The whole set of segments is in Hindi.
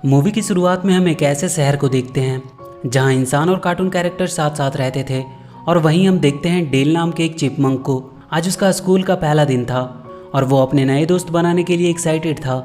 मूवी की शुरुआत में हम एक ऐसे शहर को देखते हैं जहां इंसान और कार्टून कैरेक्टर साथ साथ रहते थे। और वहीं हम देखते हैं डेल नाम के एक चिपमंक को। आज उसका स्कूल का पहला दिन था और वो अपने नए दोस्त बनाने के लिए एक्साइटेड था,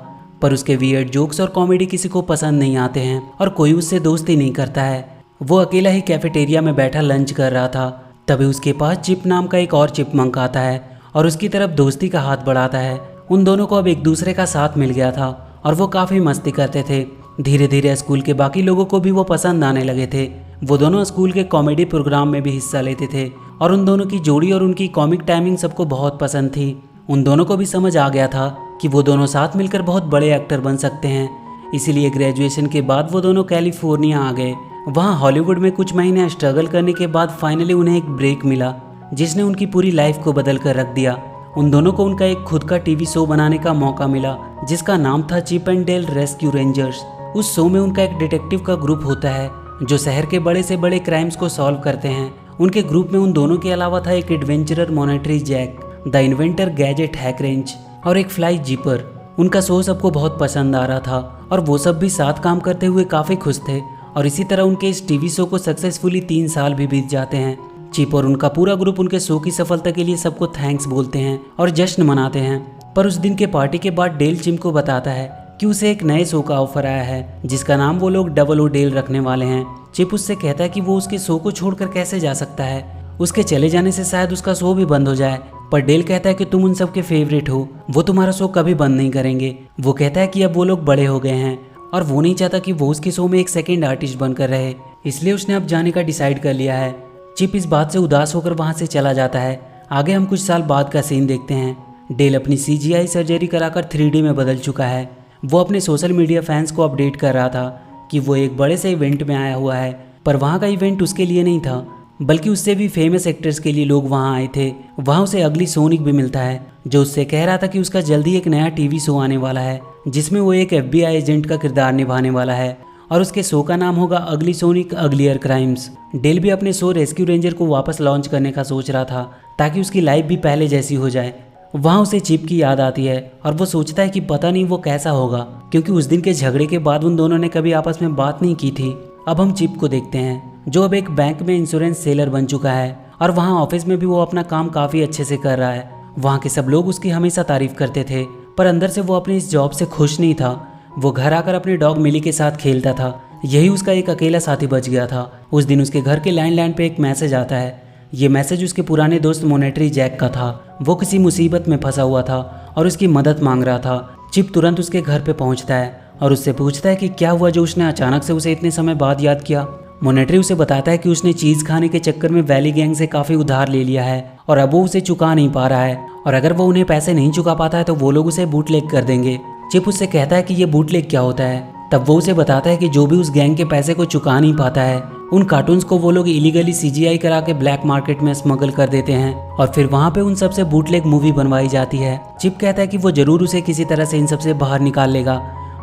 पर उसके वियर्ड जोक्स और कॉमेडी किसी को पसंद नहीं आते हैं और कोई उससे दोस्ती नहीं करता है। वो अकेला ही कैफेटेरिया में बैठा लंच कर रहा था। तभी उसके पास चिप नाम का एक और चिपमंक आता है और उसकी तरफ दोस्ती का हाथ बढ़ाता है। उन दोनों को अब एक दूसरे का साथ मिल गया था और वो काफ़ी मस्ती करते थे। धीरे धीरे स्कूल के बाकी लोगों को भी वो पसंद आने लगे थे। वो दोनों स्कूल के कॉमेडी प्रोग्राम में भी हिस्सा लेते थे और उन दोनों की जोड़ी और उनकी कॉमिक टाइमिंग सबको बहुत पसंद थी। उन दोनों को भी समझ आ गया था कि वो दोनों साथ मिलकर बहुत बड़े एक्टर बन सकते हैं। इसीलिए ग्रेजुएशन के बाद वो दोनों कैलिफोर्निया आ गए। वहाँ हॉलीवुड में कुछ महीने स्ट्रगल करने के बाद फाइनली उन्हें एक ब्रेक मिला जिसने उनकी पूरी लाइफ को बदल कर रख दिया। उन दोनों को उनका एक खुद का टीवी शो बनाने का मौका मिला जिसका नाम था Chip and Dale Rescue Rangers. उस शो में उनका एक डिटेक्टिव का ग्रुप होता है जो शहर के बड़े से बड़े क्राइम्स को सॉल्व करते हैं। उनके ग्रुप में उन दोनों के अलावा था एक adventurer Monterey Jack, the inventor Gadget Hackwrench और एक फ्लाई जीपर। उनका शो सबको बहुत पसंद आ रहा था और वो सब भी साथ काम करते हुए काफ़ी खुश थे। और इसी तरह उनके इस टीवी शो को सक्सेसफुली 3 साल भी बीत जाते हैं। चिप और उनका पूरा ग्रुप उनके शो की सफलता के लिए सबको थैंक्स बोलते हैं और जश्न मनाते हैं। पर उस दिन के पार्टी के बाद डेल चिप को बताता है कि उसे एक नए शो का ऑफर आया है जिसका नाम वो लोग डबल ओ डेल रखने वाले हैं। चिप उससे कहता है कि वो उसके शो को छोड़कर कैसे जा सकता है, उसके चले जाने से शायद उसका शो भी बंद हो जाए। पर डेल कहता है कि तुम उन सब के फेवरेट हो, वो तुम्हारा शो कभी बंद नहीं करेंगे। वो कहता है कि अब वो लोग बड़े हो गए हैं और वो नहीं चाहता कि वो उसके शो में एक सेकंड आर्टिस्ट बनकर रहे, इसलिए उसने अब जाने का डिसाइड कर लिया है। चिप इस बात से उदास होकर वहाँ से चला जाता है। आगे हम कुछ साल बाद का सीन देखते हैं। डेल अपनी CGI सर्जरी कराकर 3D में बदल चुका है। वो अपने सोशल मीडिया फैंस को अपडेट कर रहा था कि वो एक बड़े से इवेंट में आया हुआ है, पर वहाँ का इवेंट उसके लिए नहीं था बल्कि उससे भी फेमस एक्टर्स के लिए लोग वहाँ आए थे। वहाँ उसे अगली सोनिक भी मिलता है जो उससे कह रहा था कि उसका जल्दी एक नया टीवी शो आने वाला है जिसमें वो एक FBI एजेंट का किरदार निभाने वाला है और उसके शो का नाम होगा अगली सोनिक अगलियर क्राइम्स। डेल भी अपने शो रेस्क्यू रेंजर को वापस लॉन्च करने का सोच रहा था ताकि उसकी लाइफ भी पहले जैसी हो जाए। वहाँ उसे चिप की याद आती है और वो सोचता है कि पता नहीं वो कैसा होगा, क्योंकि उस दिन के झगड़े के बाद उन दोनों ने कभी आपस में बात नहीं की थी। अब हम चिप को देखते हैं जो अब एक बैंक में इंश्योरेंस सेलर बन चुका है और वहाँ ऑफिस में भी वो अपना काम काफ़ी अच्छे से कर रहा है। वहाँ के सब लोग उसकी हमेशा तारीफ करते थे, पर अंदर से वो अपनी इस जॉब से खुश नहीं था। वो घर आकर अपने डॉग मिली के साथ खेलता था, यही उसका एक अकेला साथी बच गया था। उस दिन उसके घर के लैंडलाइन पे एक मैसेज आता है। ये मैसेज उसके पुराने दोस्त मॉनेटरी जैक का था। वो किसी मुसीबत में फंसा हुआ था और उसकी मदद मांग रहा था। चिप तुरंत उसके घर पे पहुंचता है और उससे पूछता है कि क्या हुआ जो उसने अचानक से उसे इतने समय बाद याद किया। मॉनेटरी उसे बताता है कि उसने चीज़ खाने के चक्कर में वैली गैंग से काफ़ी उधार ले लिया है और अब वो उसे चुका नहीं पा रहा है और अगर वो उन्हें पैसे नहीं चुका पाता है तो वो लोग उसे बूटलेग कर देंगे। चिप उससे कहता है कि ये बूटलेग क्या होता है। तब वो उसे बताता है कि जो भी उस गैंग के पैसे को चुका नहीं पाता है उन कार्टून्स को वो लोग इलीगली CGI करा के ब्लैक मार्केट में स्मगल कर देते हैं और फिर वहाँ पे उन सब से बूटलेग मूवी बनवाई जाती है। चिप कहता है कि वो जरूर उसे किसी तरह से इन सब से बाहर निकाल लेगा।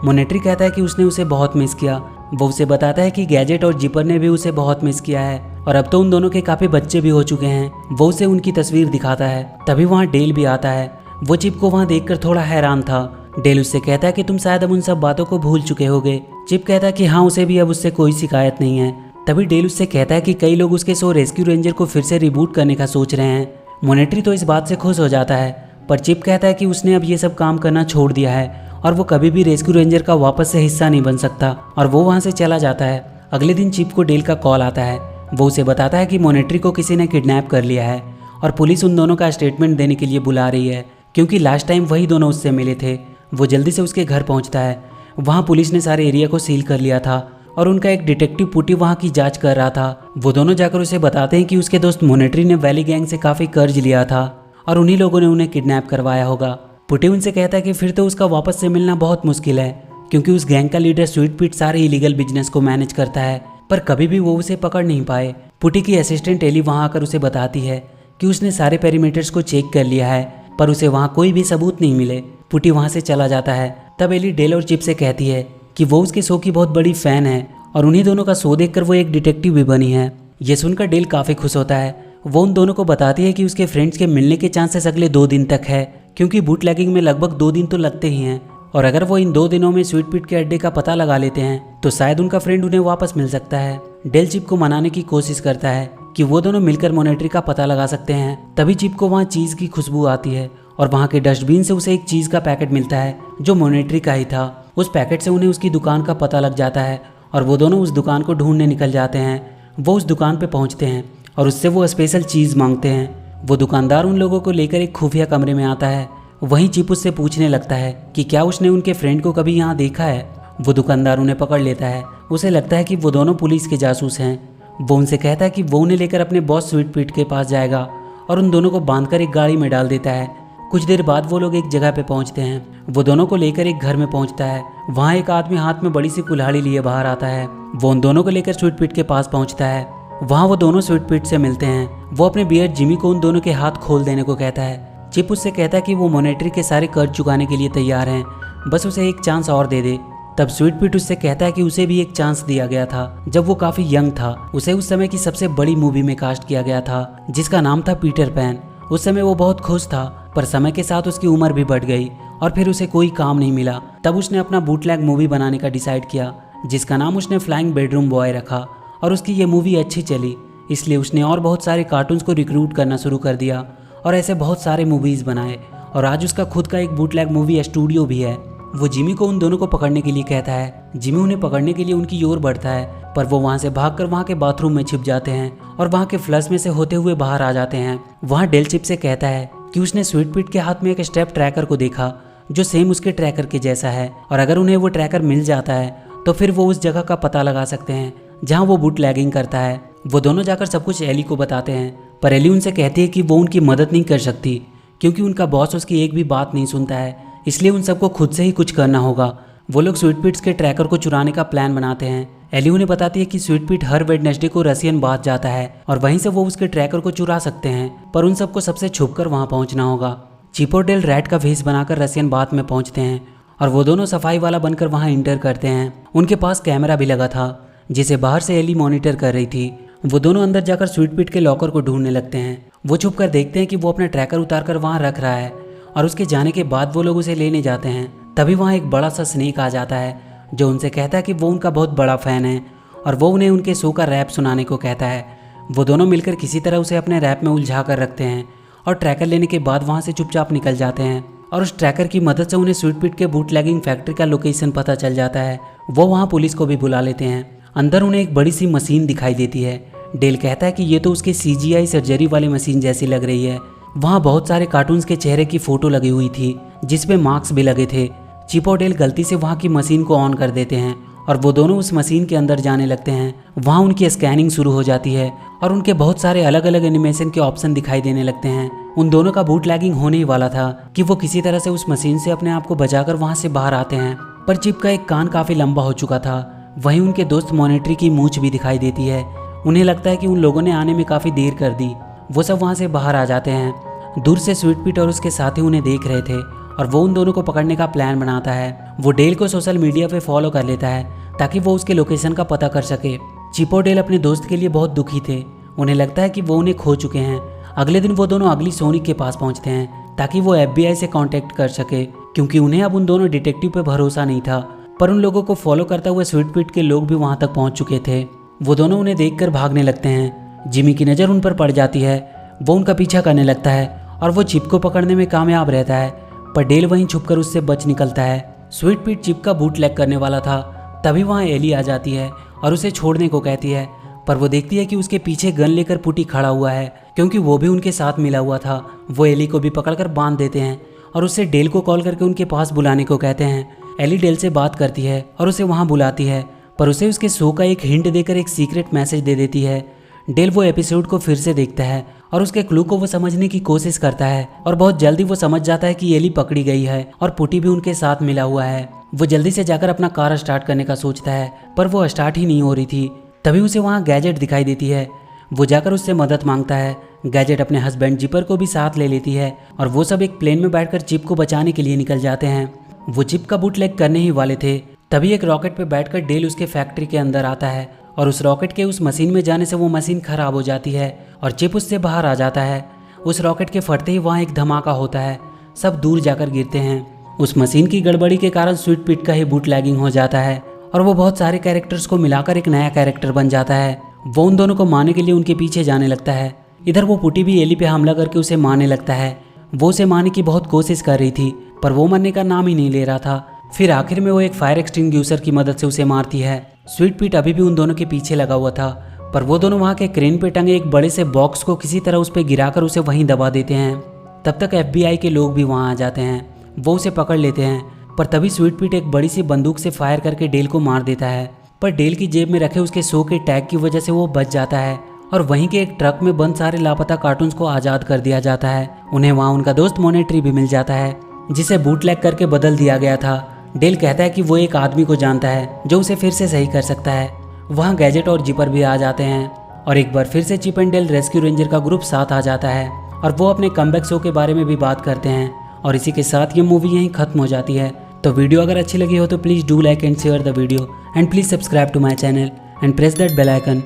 मॉनेटरी कहता है कि उसने उसे बहुत मिस किया। वो उसे बताता है कि गैजेट और जिपर ने भी उसे बहुत मिस किया है और अब तो उन दोनों के काफ़ी बच्चे भी हो चुके हैं। वो उसे उनकी तस्वीर दिखाता है। तभी वहाँ डेल भी आता है। वो चिप को वहाँ देखकर थोड़ा हैरान था। डेल उससे कहता है कि तुम शायद अब उन सब बातों को भूल चुके होगे। चिप कहता है कि हाँ, उसे भी अब उससे कोई शिकायत नहीं है। तभी डेल उससे कहता है कि कई लोग उसके शो रेस्क्यू रेंजर को फिर से रिबूट करने का सोच रहे हैं। मॉनेटरी तो इस बात से खुश हो जाता है, पर चिप कहता है कि उसने अब ये सब काम करना छोड़ दिया है और वो कभी भी रेस्क्यू रेंजर का वापस से हिस्सा नहीं बन सकता और वो वहाँ से चला जाता है। अगले दिन चिप को डेल का कॉल आता है। वो उसे बताता है कि मॉनेटरी को किसी ने किडनैप कर लिया है और पुलिस उन दोनों का स्टेटमेंट देने के लिए बुला रही है, क्योंकि लास्ट टाइम वही दोनों उससे मिले थे। वो जल्दी से उसके घर पहुँचता है। वहाँ पुलिस ने सारे एरिया को सील कर लिया था और उनका एक डिटेक्टिव पुटी वहाँ की जांच कर रहा था। वो दोनों जाकर उसे बताते हैं कि उसके दोस्त मॉनेटरी ने वैली गैंग से काफ़ी कर्ज लिया था और उन्हीं लोगों ने उन्हें किडनैप करवाया होगा। पुटी उनसे कहता है कि फिर तो उसका वापस से मिलना बहुत मुश्किल है, क्योंकि उस गैंग का लीडर स्वीट पीट सारे इलीगल बिजनेस को मैनेज करता है, पर कभी भी वो उसे पकड़ नहीं पाए। पुटी की असिस्टेंट एली वहाँ आकर उसे बताती है कि उसने सारे पेरीमीटर्स को चेक कर लिया है, पर उसे वहाँ कोई भी सबूत नहीं मिले। पुटी वहाँ से चला जाता है। तब एली डेल और चिप से कहती है कि वो उसके शो की बहुत बड़ी फ़ैन है और उन्हीं दोनों का शो देखकर वो एक डिटेक्टिव भी बनी है। ये सुनकर डेल काफ़ी खुश होता है। वो उन दोनों को बताती है कि उसके फ्रेंड्स के मिलने के चांसेस अगले 2 दिन तक है, क्योंकि बूटलैगिंग में लगभग 2 दिन तो लगते ही हैं और अगर वो इन 2 दिनों में स्वीट पीट के अड्डे का पता लगा लेते हैं तो शायद उनका फ्रेंड उन्हें वापस मिल सकता है। डेल चिप को मनाने की कोशिश करता है कि वो दोनों मिलकर मॉनेटरी का पता लगा सकते हैं। तभी चिप को वहाँ चीज़ की खुशबू आती है और वहाँ के डस्टबिन से उसे एक चीज़ का पैकेट मिलता है जो मॉनेटरी का ही था। उस पैकेट से उन्हें उसकी दुकान का पता लग जाता है और वो दोनों उस दुकान को ढूंढने निकल जाते हैं। वो उस दुकान पे पहुंचते हैं और उससे वो स्पेशल चीज़ मांगते हैं। वो दुकानदार उन लोगों को लेकर एक खुफिया कमरे में आता है। वहीं चिप उससे पूछने लगता है कि क्या उसने उनके फ्रेंड को कभी यहाँ देखा है। वो दुकानदार उन्हें पकड़ लेता है। उसे लगता है कि वो दोनों पुलिस के जासूस हैं। वो उनसे कहता है कि वो उन्हें लेकर अपने बॉस स्वीट पीट के पास जाएगा और उन दोनों को बांधकर एक गाड़ी में डाल देता है। कुछ देर बाद वो लोग एक जगह पे पहुंचते हैं। वो दोनों को लेकर एक घर में पहुंचता है। वहाँ एक आदमी हाथ में बड़ी सी कुल्हाड़ी लिए बाहर आता है। वो उन दोनों को लेकर स्वीट पीट के पास पहुंचता है। वहाँ वो दोनों स्वीट पीट से मिलते हैं। वो अपने बियर जिमी को उन दोनों के हाथ खोल देने को कहता है। चिप उससे कहता है कि वो मॉनेटरी के सारे कर्ज चुकाने के लिए तैयार हैं, बस उसे एक चांस और दे दे। तब स्वीट पीट उससे कहता है कि उसे भी एक चांस दिया गया था जब वो काफी यंग था। उसे उस समय की सबसे बड़ी मूवी में कास्ट किया गया था जिसका नाम था पीटर पैन। उस समय वो बहुत खुश था, पर समय के साथ उसकी उम्र भी बढ़ गई और फिर उसे कोई काम नहीं मिला। तब उसने अपना बूटलैग मूवी बनाने का डिसाइड किया जिसका नाम उसने फ्लाइंग बेडरूम बॉय रखा और उसकी ये मूवी अच्छी चली, इसलिए उसने और बहुत सारे कार्टून्स को रिक्रूट करना शुरू कर दिया और ऐसे बहुत सारे मूवीज़ बनाए और आज उसका खुद का एक बूटलैग मूवी स्टूडियो भी है। वो जिमी को उन दोनों को पकड़ने के लिए कहता है। जिमी उन्हें पकड़ने के लिए उनकी ओर बढ़ता है, पर वो वहाँ से भागकर वहाँ के बाथरूम में छिप जाते हैं और वहाँ के फ्लश में से होते हुए बाहर आ जाते हैं। वहाँ डेल चिप से कहता है कि उसने स्वीट पीट के हाथ में एक स्टेप ट्रैकर को देखा जो सेम उसके ट्रैकर के जैसा है और अगर उन्हें वो ट्रैकर मिल जाता है तो फिर वो उस जगह का पता लगा सकते हैं जहाँ वो बूटलैगिंग करता है। वो दोनों जाकर सब कुछ एली को बताते हैं, पर एली उनसे कहती है कि वो उनकी मदद नहीं कर सकती क्योंकि उनका बॉस उसकी एक भी बात नहीं सुनता है, इसलिए उन सबको खुद से ही कुछ करना होगा। वो लोग स्वीट पीट्स के ट्रैकर को चुराने का प्लान बनाते हैं। एली उन्हें बताती है कि स्वीट पीट हर वेडनेसडे को रसियन बाथ जाता है और वहीं से वो उसके ट्रैकर को चुरा सकते हैं, पर उन सबको सबसे छुपकर वहाँ पहुँचना होगा। चिप और डेल रैट का भेष बनाकर रसियन बाथ में पहुँचते हैं और वो दोनों सफाई वाला बनकर वहाँ इंटर करते हैं। उनके पास कैमरा भी लगा था जिसे बाहर से एली मॉनिटर कर रही थी। वो दोनों अंदर जाकर स्वीट पीट के लॉकर को ढूंढने लगते हैं। वो छुप कर देखते हैं कि वो अपना ट्रैकर उतार कर वहाँ रख रहा है और उसके जाने के बाद वो लोग उसे लेने जाते हैं। तभी वहाँ एक बड़ा सा स्नेक आ जाता है जो उनसे कहता है कि वो उनका बहुत बड़ा फ़ैन है और वो उन्हें उनके शो का रैप सुनाने को कहता है। वो दोनों मिलकर किसी तरह उसे अपने रैप में उलझा कर रखते हैं और ट्रैकर लेने के बाद वहाँ से चुपचाप निकल जाते हैं और उस ट्रैकर की मदद से उन्हें स्वीट पीट के बूटलैगिंग फैक्ट्री का लोकेशन पता चल जाता है। वो वहाँ पुलिस को भी बुला लेते हैं। अंदर उन्हें एक बड़ी सी मशीन दिखाई देती है। डेल कहता है कि ये तो उसके CGI सर्जरी वाली मशीन जैसी लग रही है। वहाँ बहुत सारे कार्टून्स के चेहरे की फ़ोटो लगी हुई थी जिसपे मार्क्स भी लगे थे। चिप और डेल गलती से वहाँ की मशीन को ऑन कर देते हैं और वो दोनों उस मशीन के अंदर जाने लगते हैं। वहाँ उनकी स्कैनिंग शुरू हो जाती है और उनके बहुत सारे अलग अलग एनिमेशन के ऑप्शन दिखाई देने लगते हैं। उन दोनों का बूटलैगिंग होने ही वाला था कि वो किसी तरह से उस मशीन से अपने आप को बचाकर वहाँ से बाहर आते हैं, पर चिप का एक कान काफ़ी लंबा हो चुका था। वहीं उनके दोस्त मॉनेटरी की मूंछ भी दिखाई देती है। उन्हें लगता है कि उन लोगों ने आने में काफ़ी देर कर दी। वो सब वहाँ से बाहर आ जाते हैं। दूर से स्वीट पीट और उसके साथी उन्हें देख रहे थे और वो उन दोनों को पकड़ने का प्लान बनाता है। वो डेल को सोशल मीडिया पे फॉलो कर लेता है ताकि वो उसके लोकेशन का पता कर सके। चिप और डेल अपने दोस्त के लिए बहुत दुखी थे। उन्हें लगता है कि वो उन्हें खो चुके हैं। अगले दिन वो दोनों अगली सोनिक के पास पहुँचते हैं ताकि वो FBI से कॉन्टेक्ट कर सके क्योंकि उन्हें अब उन दोनों डिटेक्टिव पे भरोसा नहीं था। पर उन लोगों को फॉलो करता हुआ स्वीट पीट के लोग भी वहाँ तक पहुँच चुके थे। वो दोनों उन्हें देखकर भागने लगते हैं। जिमी की नज़र उन पर पड़ जाती है। वो उनका पीछा करने लगता है और वो चिप को पकड़ने में कामयाब रहता है, पर डेल वहीं छुपकर उससे बच निकलता है। स्वीट पीट चिप का बूटलैग करने वाला था। तभी वहाँ एली आ जाती है और उसे छोड़ने को कहती है, पर वो देखती है कि उसके पीछे गन लेकर पुटी खड़ा हुआ है क्योंकि वो भी उनके साथ मिला हुआ था। वो एली को भी पकड़कर बांध देते हैं और उससे डेल को कॉल करके उनके पास बुलाने को कहते हैं। एली डेल से बात करती है और उसे वहाँ बुलाती है, पर उसे उसके शो का एक हिंट देकर एक सीक्रेट मैसेज दे देती है। डेल वो एपिसोड को फिर से देखता है और उसके क्लू को वो समझने की कोशिश करता है और बहुत जल्दी वो समझ जाता है कि एली पकड़ी गई है और पुटी भी उनके साथ मिला हुआ है। वो जल्दी से जाकर अपना कार स्टार्ट करने का सोचता है, पर वो स्टार्ट ही नहीं हो रही थी। तभी उसे वहाँ गैजेट दिखाई देती है। वो जाकर उससे मदद मांगता है। गैजेट अपने हस्बैंड जिपर को भी साथ ले लेती है और वो सब एक प्लेन में बैठकर चिप को बचाने के लिए निकल जाते हैं। वो चिप का बूटलैग करने ही वाले थे, तभी एक रॉकेट पे बैठकर डेल उसके फैक्ट्री के अंदर आता है और उस रॉकेट के उस मशीन में जाने से वो मशीन खराब हो जाती है और चिप उससे बाहर आ जाता है। उस रॉकेट के फटते ही वहाँ एक धमाका होता है। सब दूर जाकर गिरते हैं उस मशीन की गड़बड़ी के कारण स्वीट पीट का ही बूटलैगिंग हो जाता है और वो बहुत सारे कैरेक्टर्स को मिलाकर एक नया कैरेक्टर बन जाता है। वो उन दोनों को मारने के लिए उनके पीछे जाने लगता है। इधर वो पुटी भी एली पे हमला करके उसे मारने लगता है। वो उसे मारने की बहुत कोशिश कर रही थी पर वो मरने का नाम ही नहीं ले रहा था। फिर आखिर में वो एक फायर एक्सटिंग्विशर की मदद से उसे मारती है। स्वीट पीट अभी भी उन दोनों के पीछे लगा हुआ था पर वो दोनों वहाँ के क्रेन पे टंगे एक बड़े से बॉक्स को किसी तरह उस पर गिराकर उसे वहीं दबा देते हैं। तब तक FBI के लोग भी वहाँ आ जाते हैं। वो उसे पकड़ लेते हैं पर तभी स्वीट पीट एक बड़ी सी बंदूक से फायर करके डेल को मार देता है। पर डेल की जेब में रखे उसके शो के टैग की वजह से वो बच जाता है और वहीं के एक ट्रक में बंद सारे लापता कार्टून्स को आज़ाद कर दिया जाता है। उन्हें वहाँ उनका दोस्त मोनेट्री भी मिल जाता है जिसे बूटलैग करके बदल दिया गया था। डेल कहता है कि वो एक आदमी को जानता है जो उसे फिर से सही कर सकता है। वहाँ गैजेट और जिपर भी आ जाते हैं और एक बार फिर से Chip and Dale Rescue Ranger का ग्रुप साथ आ जाता है और वो अपने कमबैक शो के बारे में भी बात करते हैं। और इसी के साथ ये मूवी यहीं खत्म हो जाती है। तो वीडियो अगर अच्छी लगी हो तो please do like and share the video and please subscribe to my channel and press that bell icon